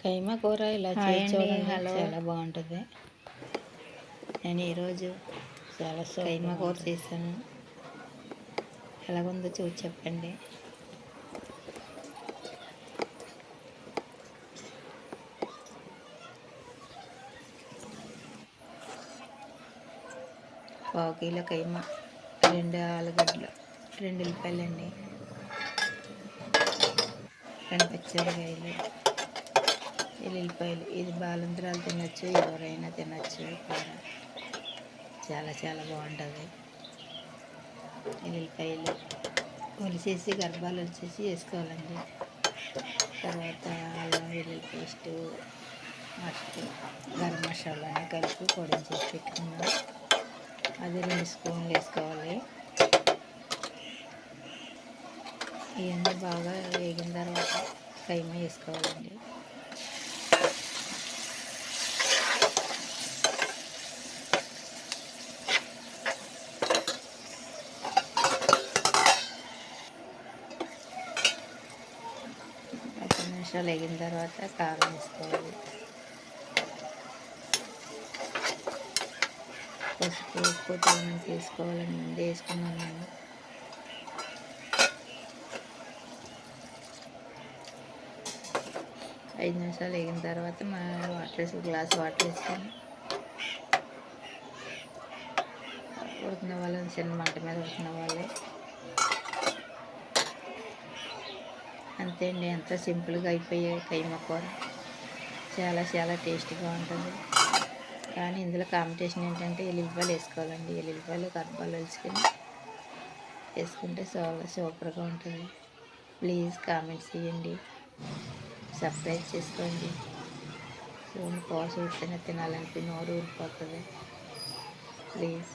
కైమా కూర ఇలా హాయ్ చేసి అండి. చూడండి, హలో. చాలా బాగుంటుంది. నేను ఈరోజు చాలా కైమా కూర ఉంటుంది. చేశాను. ఎలాగుందో చూసి చెప్పండి. పావు కిలో కైమా, 2 ఆలుగడ్డలు, 2 ఉల్లిపాయలండి, 2 పచ్చిమిరకాయలు, ఎల్లుల్లిపాయలు. ఇది బాలంతరాలు తినచ్చు, ఎవరైనా తినచ్చు. కూర చాలా చాలా బాగుంటుంది. ఎల్లుల్లిపాయలు ఒలిచేసి గర్భాలు ఒలిచేసి వేసుకోవాలండి. తర్వాత అల్లం వెల్లుల్లి పేస్టు, గరం మసాలాని కలిపి పొడిని చేసి పెట్టుకున్నాం. అది 2 స్పూన్లు వేసుకోవాలి. ఇవన్నీ బాగా వేగిన తర్వాత కైమా వేసుకోవాలండి. ఒక నిమిషాలు వేగిన తర్వాత కారం వేసుకోవాలి. పసుపు, ఉప్పు తగినంత వేసుకోవాలని ముందే వేసుకున్నాను నేను. ఐదు నిమిషాలు వేగిన తర్వాత గ్లాస్ వాటర్ వేసుకొని ఉడికిన వాళ్ళని చిన్న మంట మీద ఉడికిన వాళ్ళే. అంతే అండి, ఎంతో సింపుల్గా అయిపోయే కైమా కూర. చాలా చాలా టేస్టీగా ఉంటుంది. కానీ ఇందులో కాంపిటీషన్ ఏంటంటే ఎల్లుల్లిపాయలు వేసుకోవాలండి. ఎల్లుల్లిపాయలు గర్భాలు వేసుకొని వేసుకుంటే చాలా సూపర్గా ఉంటుంది. ప్లీజ్ కామెంట్స్ చేయండి, సబ్స్క్రైబ్ చేసుకోండి. కూర చూస్తేనే తినాలనిపి నోరు ఊరిపోతుంది. ప్లీజ్.